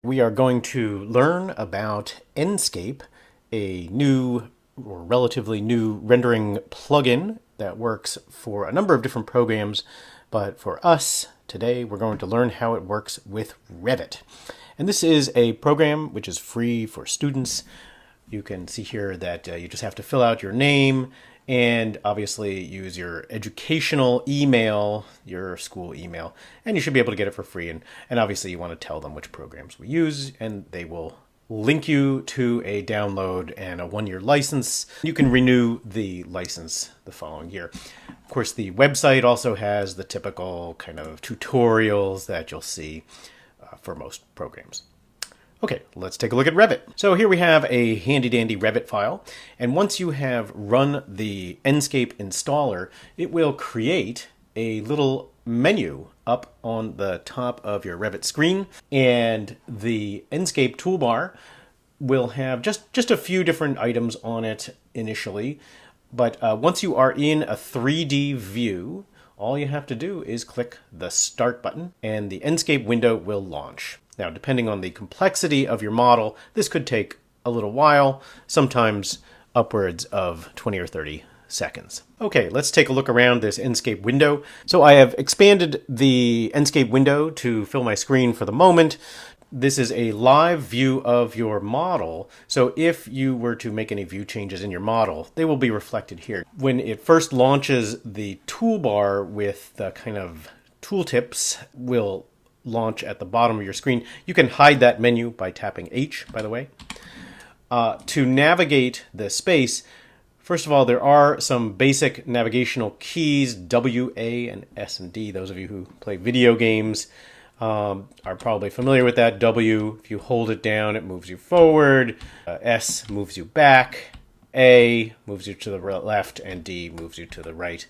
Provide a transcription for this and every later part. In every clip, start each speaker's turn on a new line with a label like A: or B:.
A: We are going to learn about Enscape, a new or relatively new rendering plugin that works for a number of different programs. But for us today, we're going to learn how it works with Revit. And this is a program which is free for students. You can see here that you just have to fill out your name and obviously use your educational email, your school email, and you should be able to get it for free. And obviously you want to tell them which programs we use, and they will link you to a download and a 1-year license. You can renew the license the following year. Of course, the website also has the typical kind of tutorials that you'll see for most programs. Okay, let's take a look at Revit. So here we have a handy-dandy Revit file, and once you have run the Enscape installer, it will create a little menu up on the top of your Revit screen, and the Enscape toolbar will have just a few different items on it initially, but once you are in a 3D view, all you have to do is click the Start button, and the Enscape window will launch. Now, depending on the complexity of your model, this could take a little while, sometimes upwards of 20 or 30 seconds. Okay, let's take a look around this Enscape window. So I have expanded the Enscape window to fill my screen for the moment. This is a live view of your model, so if you were to make any view changes in your model, they will be reflected here. When it first launches, the toolbar with the kind of tooltips will launch at the bottom of your screen. You can hide that menu by tapping H, by the way. To navigate the space, first of all, there are some basic navigational keys, W, A, and S and D. Those of you who play video games are probably familiar with that. W, if you hold it down, it moves you forward. S moves you back. A moves you to the left, and D moves you to the right.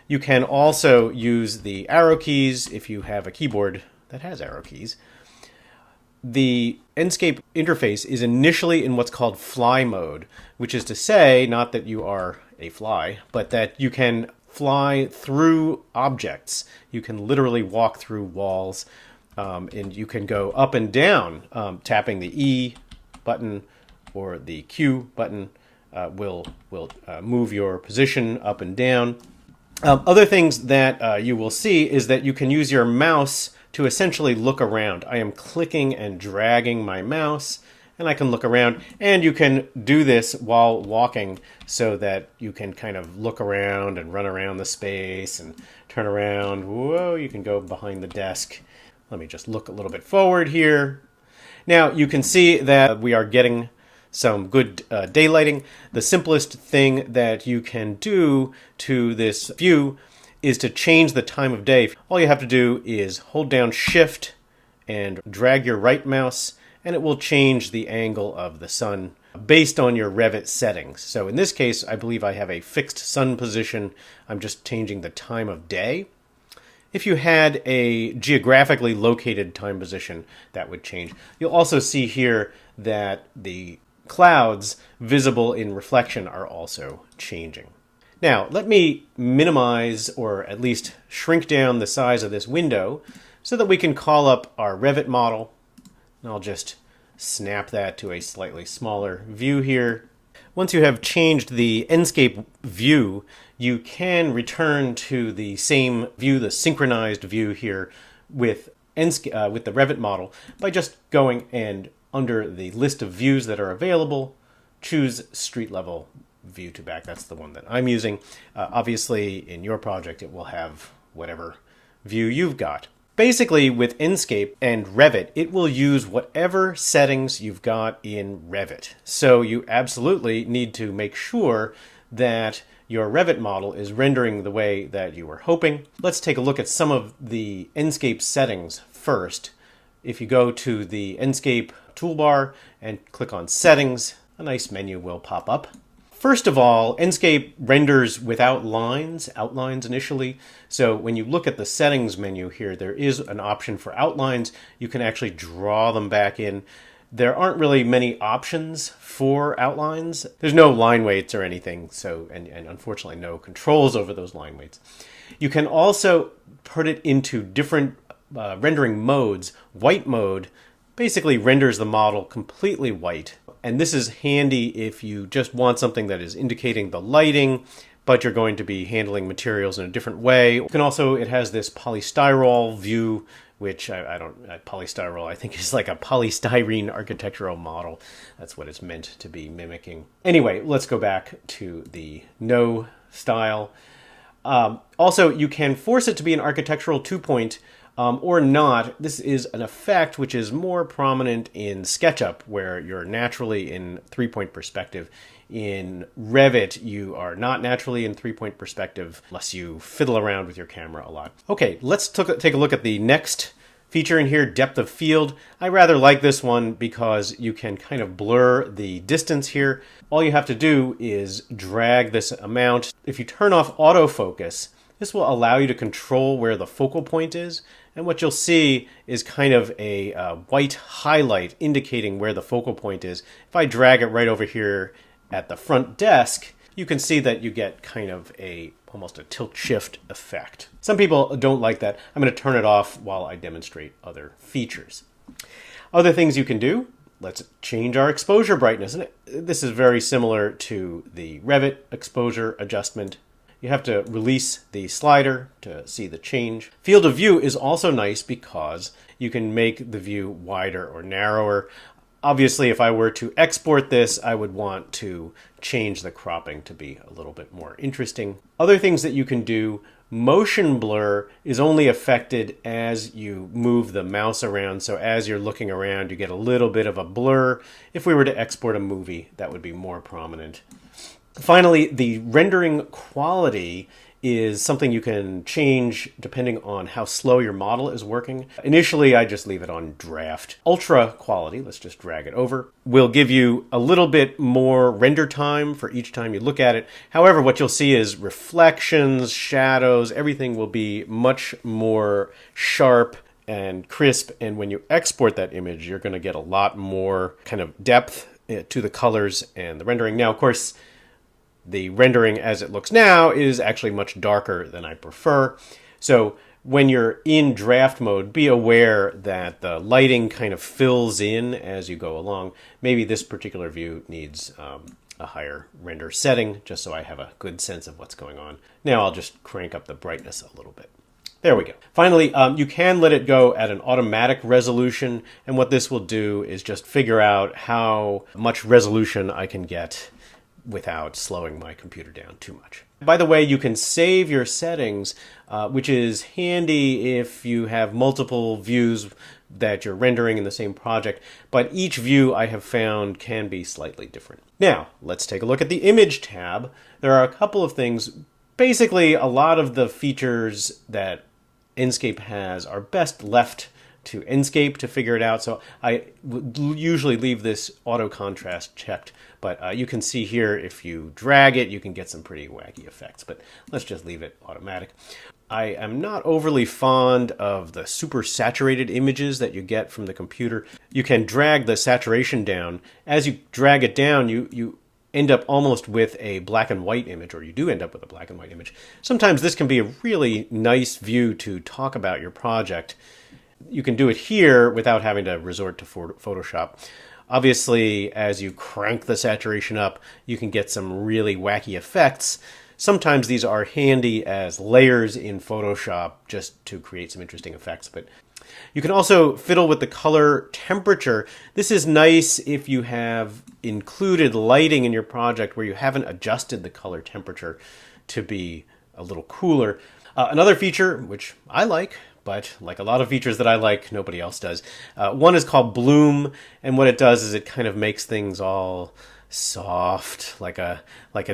A: You can also use the arrow keys if you have a keyboard that has arrow keys. The Enscape interface is initially in what's called fly mode, which is to say, not that you are a fly, but that you can fly through objects. You can literally walk through walls, and you can go up and down. Tapping the E button or the Q button will move your position up and down. Other things that you will see is that you can use your mouse to essentially look around. I am clicking and dragging my mouse, and I can look around, and you can do this while walking so that you can kind of look around and run around the space and turn around. Whoa, you can go behind the desk. Let me just look a little bit forward here. Now you can see that we are getting some good daylighting. The simplest thing that you can do to this view is to change the time of day. All you have to do is hold down Shift and drag your right mouse, and it will change the angle of the sun based on your Revit settings. So in this case, I believe I have a fixed sun position. I'm just changing the time of day. If you had a geographically located time position, that would change. You'll also see here that the clouds visible in reflection are also changing. Now, let me minimize or at least shrink down the size of this window so that we can call up our Revit model. And I'll just snap that to a slightly smaller view here. Once you have changed the Enscape view, you can return to the same view, the synchronized view here with the Revit model by just going and under the list of views that are available, choose street level view to back. That's the one that I'm using. Obviously, in your project, it will have whatever view you've got. Basically, with Enscape and Revit, it will use whatever settings you've got in Revit. So you absolutely need to make sure that your Revit model is rendering the way that you were hoping. Let's take a look at some of the Enscape settings first. If you go to the Enscape toolbar and click on Settings, a nice menu will pop up. First of all, Enscape renders without outlines initially. So when you look at the settings menu here, there is an option for outlines. You can actually draw them back in. There aren't really many options for outlines. There's no line weights or anything, so and unfortunately no controls over those line weights. You can also put it into different rendering modes. White mode basically renders the model completely white. And this is handy if you just want something that is indicating the lighting, but you're going to be handling materials in a different way. You can also, it has this polystyrol view, which polystyrol I think is like a polystyrene architectural model. That's what it's meant to be mimicking. Anyway, let's go back to the no style. Also, you can force it to be an architectural 2-point or not. This is an effect which is more prominent in SketchUp, where you're naturally in 3-point perspective. In Revit, you are not naturally in 3-point perspective unless you fiddle around with your camera a lot. Okay, let's take a look at the next feature in here, depth of field. I rather like this one because you can kind of blur the distance here. All you have to do is drag this amount. If you turn off autofocus, this will allow you to control where the focal point is. And what you'll see is kind of a white highlight indicating where the focal point is. If I drag it right over here at the front desk, you can see that you get kind of almost a tilt shift effect. Some people don't like that. I'm going to turn it off while I demonstrate other features. Other things you can do, let's change our exposure brightness. And this is very similar to the Revit exposure adjustment. You have to release the slider to see the change. Field of view is also nice because you can make the view wider or narrower. Obviously, if I were to export this, I would want to change the cropping to be a little bit more interesting. Other things that you can do, motion blur is only affected as you move the mouse around. So as you're looking around, you get a little bit of a blur. If we were to export a movie, that would be more prominent. Finally, the rendering quality is something you can change depending on how slow your model is working. Initially, I just leave it on draft. Ultra quality, let's just drag it over, will give you a little bit more render time for each time you look at it. However, what you'll see is reflections, shadows, everything will be much more sharp and crisp. And when you export that image, you're going to get a lot more kind of depth to the colors and the rendering. Now, of course, the rendering as it looks now is actually much darker than I prefer. So when you're in draft mode, be aware that the lighting kind of fills in as you go along. Maybe this particular view needs a higher render setting, just so I have a good sense of what's going on. Now I'll just crank up the brightness a little bit. There we go. Finally, you can let it go at an automatic resolution, and what this will do is just figure out how much resolution I can get without slowing my computer down too much. By the way, you can save your settings, which is handy if you have multiple views that you're rendering in the same project, but each view I have found can be slightly different. Now, let's take a look at the Image tab. There are a couple of things. Basically, a lot of the features that Enscape has are best left to Enscape to figure it out. So I would usually leave this auto contrast checked, but you can see here if you drag it, you can get some pretty wacky effects, but let's just leave it automatic. I am not overly fond of the super saturated images that you get from the computer. You can drag the saturation down. As you drag it down, you end up almost with a black and white image, or you do end up with a black and white image. Sometimes this can be a really nice view to talk about your project. You can do it here without having to resort to Photoshop. Obviously, as you crank the saturation up, you can get some really wacky effects. Sometimes these are handy as layers in Photoshop just to create some interesting effects. But you can also fiddle with the color temperature. This is nice if you have included lighting in your project where you haven't adjusted the color temperature to be a little cooler. Another feature, which I like, but like a lot of features that I like, nobody else does. One is called Bloom, and what it does is it kind of makes things all soft, like a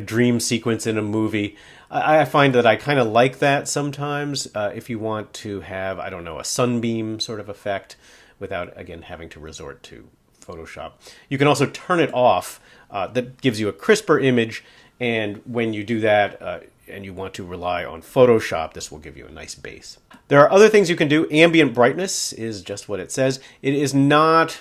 A: dream sequence in a movie. I find that I kind of like that sometimes if you want to have, I don't know, a sunbeam sort of effect without, again, having to resort to Photoshop. You can also turn it off. That gives you a crisper image, and when you do that, and you want to rely on Photoshop, this will give you a nice base. There are other things you can do. Ambient brightness is just what it says. It is not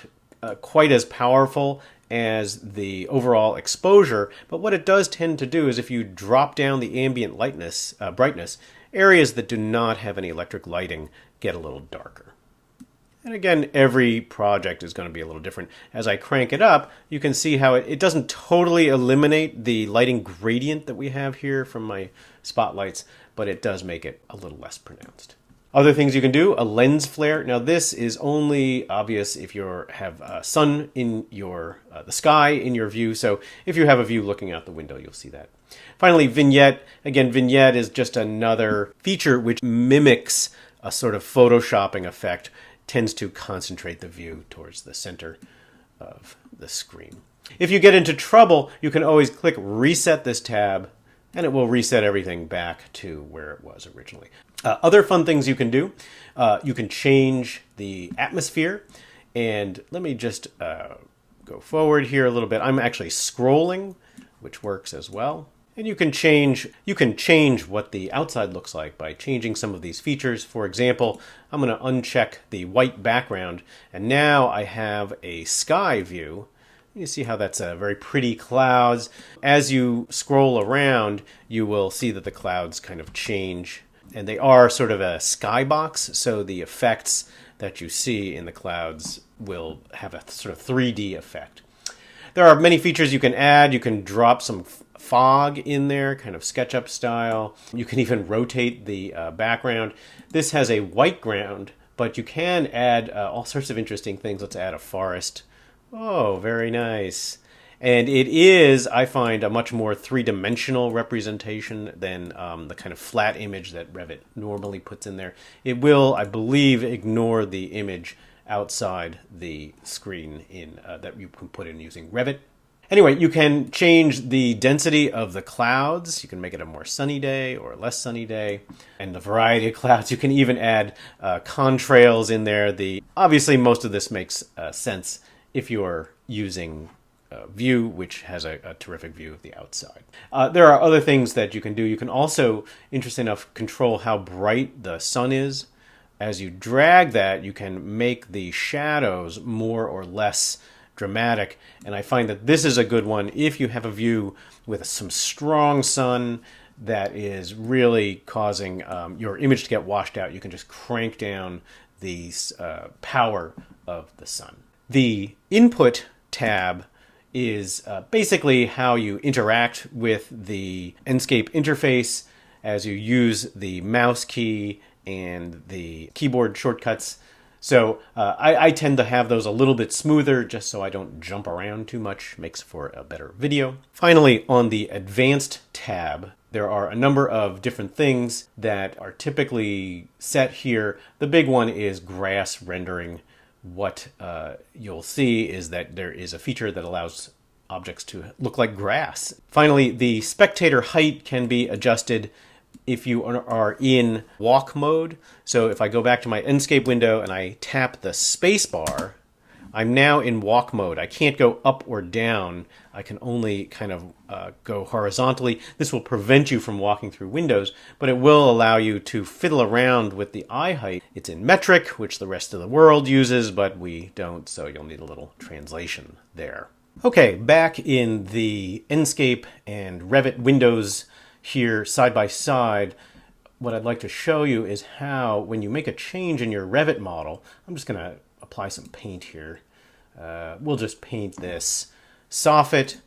A: quite as powerful as the overall exposure, but what it does tend to do is if you drop down the ambient brightness, areas that do not have any electric lighting get a little darker. And again, every project is going to be a little different. As I crank it up, you can see how it doesn't totally eliminate the lighting gradient that we have here from my spotlights, but it does make it a little less pronounced. Other things you can do, a lens flare. Now this is only obvious if you have sun in your, the sky in your view. So if you have a view looking out the window, you'll see that. Finally, vignette. Again, vignette is just another feature which mimics a sort of photoshopping effect, tends to concentrate the view towards the center of the screen. If you get into trouble, you can always click reset this tab and it will reset everything back to where it was originally. Other fun things you can do, you can change the atmosphere, and let me just go forward here a little bit. I'm actually scrolling, which works as well. And you can change what the outside looks like by changing some of these features. For example, I'm going to uncheck the white background, and now I have a sky view. You see how that's a very pretty clouds. As you scroll around, you will see that the clouds kind of change, and they are sort of a skybox, so the effects that you see in the clouds will have a sort of 3D effect. There are many features you can add. You can drop some fog in there, kind of SketchUp style. You can even rotate the background. This has a white ground, but you can add all sorts of interesting things. Let's add a forest. Oh, very nice. And it is, I find, a much more three-dimensional representation than the kind of flat image that Revit normally puts in there. It will, I believe, ignore the image outside the screen that you can put in using Revit. Anyway, you can change the density of the clouds. You can make it a more sunny day or a less sunny day. And the variety of clouds. You can even add contrails in there. Obviously, most of this makes sense if you're using View, which has a terrific view of the outside. There are other things that you can do. You can also, interesting enough, control how bright the sun is. As you drag that, you can make the shadows more or less dramatic, and I find that this is a good one if you have a view with some strong sun that is really causing your image to get washed out. You can just crank down the power of the sun. The Input tab is basically how you interact with the Enscape interface as you use the mouse key and the keyboard shortcuts. So I tend to have those a little bit smoother just so I don't jump around too much. Makes for a better video. Finally, on the Advanced tab, there are a number of different things that are typically set here. The big one is grass rendering. What you'll see is that there is a feature that allows objects to look like grass. Finally, the spectator height can be adjusted if you are in walk mode. So if I go back to my Enscape window and I tap the space bar, I'm now in walk mode. I can't go up or down. I can only kind of go horizontally. This will prevent you from walking through windows, but it will allow you to fiddle around with the eye height. It's in metric, which the rest of the world uses, but we don't, so you'll need a little translation there. Okay, back in the Enscape and Revit windows here side by side, what I'd like to show you is how when you make a change in your Revit model, I'm just going to apply some paint here. We'll just paint this soffit.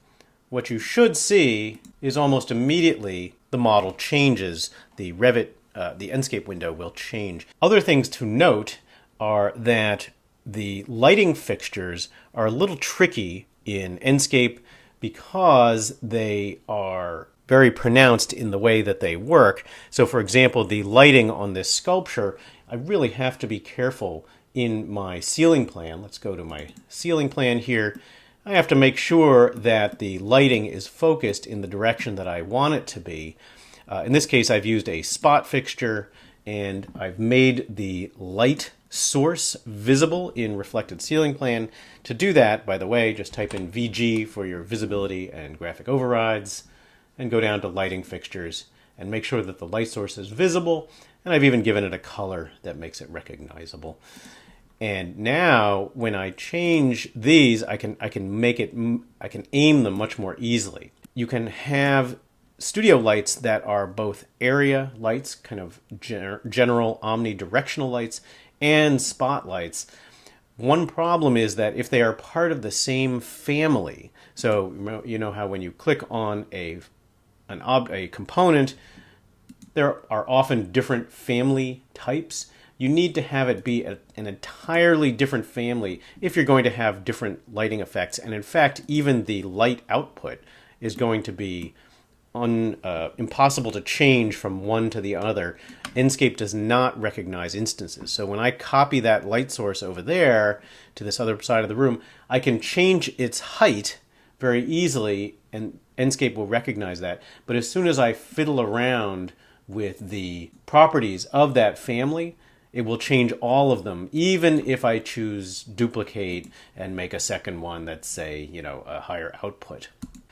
A: What you should see is almost immediately the model changes. The Revit, the Enscape window will change. Other things to note are that the lighting fixtures are a little tricky in Enscape because they are very pronounced in the way that they work. So for example, the lighting on this sculpture, I really have to be careful in my ceiling plan. Let's go to my ceiling plan here. I have to make sure that the lighting is focused in the direction that I want it to be. In this case, I've used a spot fixture and I've made the light source visible in reflected ceiling plan. To do that, by the way, just type in VG for your visibility and graphic overrides and go down to lighting fixtures and make sure that the light source is visible. And I've even given it a color that makes it recognizable. And now when I change these, I can aim them much more easily. You can have studio lights that are both area lights, kind of general omnidirectional lights, and spotlights. One problem is that if they are part of the same family, so you know how when you click on a component, there are often different family types. You need to have it be an entirely different family if you're going to have different lighting effects. And in fact, even the light output is going to be impossible to change from one to the other. Enscape does not recognize instances. So when I copy that light source over there to this other side of the room, I can change its height very easily, and Enscape will recognize that. But as soon as I fiddle around with the properties of that family, it will change all of them, even if I choose duplicate and make a second one that's, say, a higher output.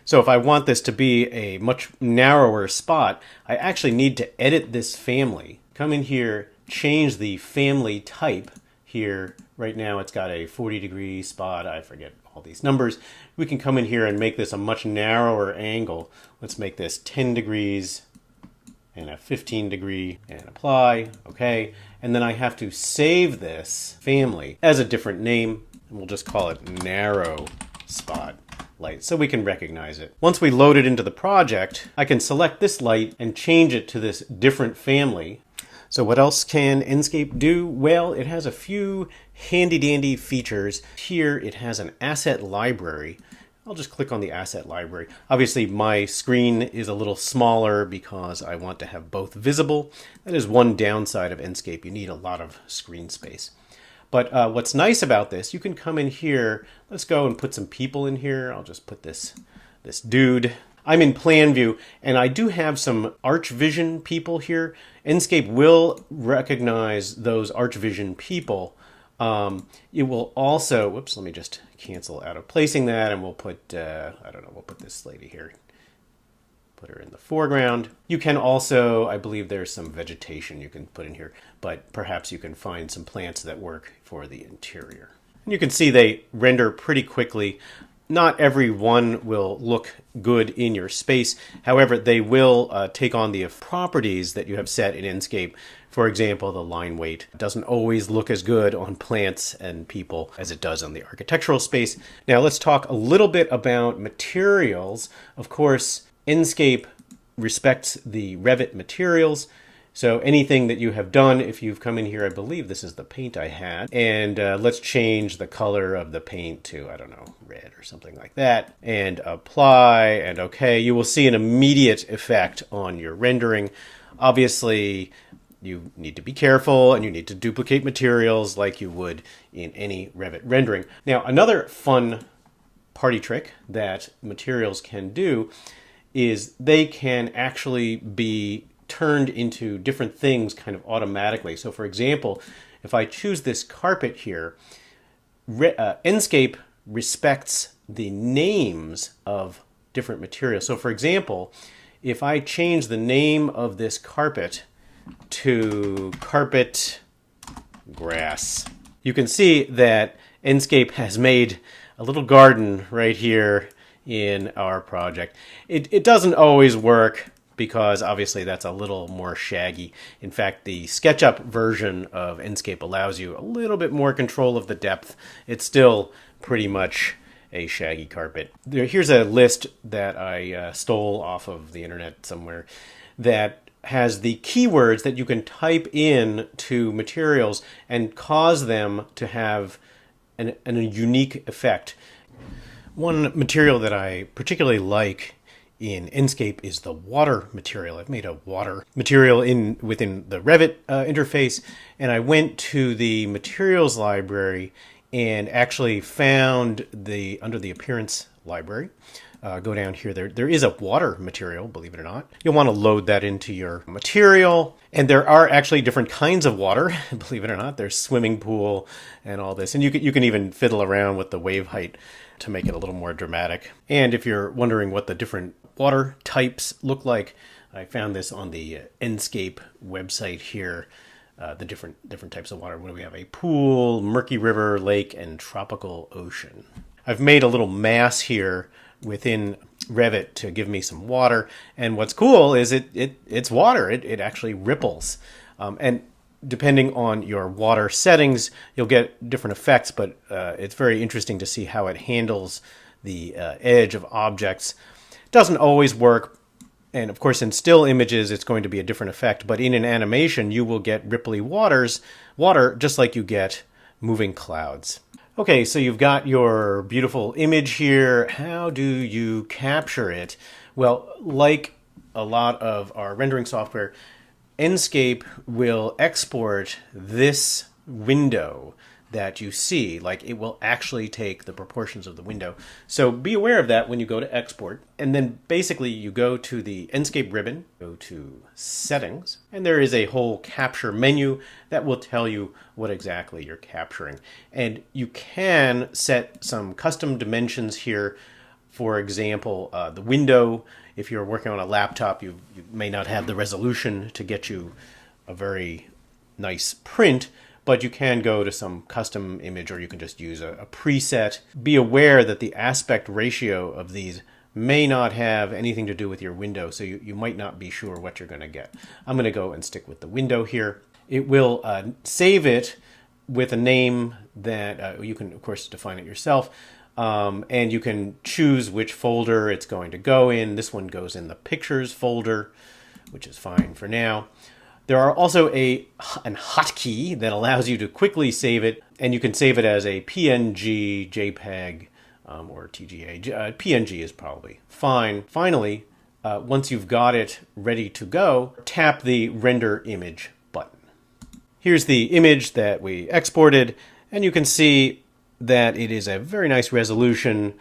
A: So if I want this to be a much narrower spot, I actually need to edit this family. Come in here, change the family type here. Right now it's got a 40-degree spot. I forget all these numbers. We can come in here and make this a much narrower angle. Let's make this 10 degrees and a 15-degree and apply. Okay. And then I have to save this family as a different name, and we'll just call it narrow spot light so we can recognize it. Once we load it into the project, I can select this light and change it to this different family. So what else can Enscape do? Well, it has a few handy-dandy features. Here it has an asset library. I'll just click on the asset library. Obviously, my screen is a little smaller because I want to have both visible. That is one downside of Enscape. You need a lot of screen space. But what's nice about this, you can come in here. Let's go and put some people in here. I'll just put this dude. I'm in plan view, and I do have some ArchVision people here. Enscape will recognize those ArchVision people. It will also, whoops, let me just cancel out of placing that, and we'll put, I don't know, we'll put this lady here. Put her in the foreground. You can also, I believe there's some vegetation you can put in here, but perhaps you can find some plants that work for the interior. And you can see they render pretty quickly. Not every one will look good in your space. However, they will take on the properties that you have set in Enscape. For example, the line weight doesn't always look as good on plants and people as it does on the architectural space. Now let's talk a little bit about materials. Of course, Enscape respects the Revit materials. So anything that you have done, if you've come in here, I believe this is the paint I had, and let's change the color of the paint to, I don't know, red or something like that, and apply, and okay, you will see an immediate effect on your rendering. Obviously, you need to be careful, and you need to duplicate materials like you would in any Revit rendering. Now, another fun party trick that materials can do is they can actually be turned into different things kind of automatically. So for example, if I choose this carpet here, Enscape respects the names of different materials. So for example, if I change the name of this carpet to carpet grass, you can see that Enscape has made a little garden right here in our project. It doesn't always work, because obviously that's a little more shaggy. In fact, the SketchUp version of Enscape allows you a little bit more control of the depth. It's still pretty much a shaggy carpet. Here's a list that I stole off of the internet somewhere that has the keywords that you can type in to materials and cause them to have a unique effect. One material that I particularly like in Enscape is the water material. I've made a water material within the Revit interface, and I went to the materials library and actually found under the appearance library. Go down here. There is a water material, believe it or not. You'll want to load that into your material. And there are actually different kinds of water, believe it or not. There's swimming pool and all this. And you can even fiddle around with the wave height to make it a little more dramatic. And if you're wondering what the different water types look like, I found this on the Enscape website here. The different types of water. When we have a pool, murky river, lake, and tropical ocean. I've made a little mass here within Revit to give me some water, and what's cool is it's water. It actually ripples, and depending on your water settings, you'll get different effects, but it's very interesting to see how it handles the edge of objects. It doesn't always work, and of course in still images it's going to be a different effect, but in an animation you will get ripply water just like you get moving clouds. Okay, so you've got your beautiful image here. How do you capture it? Well, like a lot of our rendering software, Enscape will export this window that you see. Like, it will actually take the proportions of the window. So be aware of that when you go to export. And then basically you go to the Enscape ribbon, go to settings, and there is a whole capture menu that will tell you what exactly you're capturing. And you can set some custom dimensions here. For example, the window, if you're working on a laptop, you may not have the resolution to get you a very nice print, but you can go to some custom image, or you can just use a preset. Be aware that the aspect ratio of these may not have anything to do with your window, so you might not be sure what you're going to get. I'm going to go and stick with the window here. It will save it with a name that you can, of course, define it yourself. And you can choose which folder it's going to go in. This one goes in the pictures folder, which is fine for now. There are also an hotkey that allows you to quickly save it, and you can save it as a PNG, JPEG, or TGA. PNG is probably fine. Finally, once you've got it ready to go, tap the Render Image button. Here's the image that we exported, and you can see that it is a very nice resolution,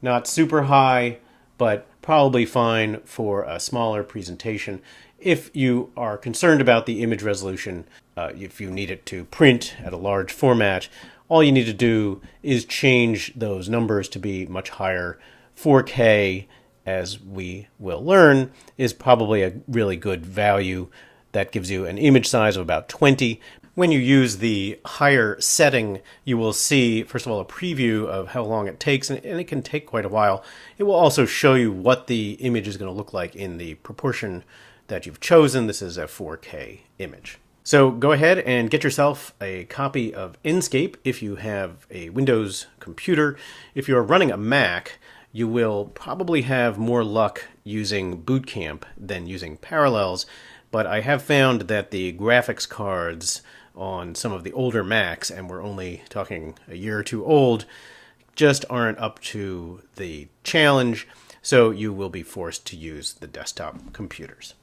A: not super high, but probably fine for a smaller presentation. If you are concerned about the image resolution, if you need it to print at a large format, all you need to do is change those numbers to be much higher. 4K, as we will learn, is probably a really good value. That gives you an image size of about 20. When you use the higher setting, you will see, first of all, a preview of how long it takes, and it can take quite a while. It will also show you what the image is going to look like in the proportion that you've chosen. This is a 4K image. So go ahead and get yourself a copy of Enscape if you have a Windows computer. If you're running a Mac, you will probably have more luck using Boot Camp than using Parallels, but I have found that the graphics cards on some of the older Macs, and we're only talking a year or two old, just aren't up to the challenge, so you will be forced to use the desktop computers.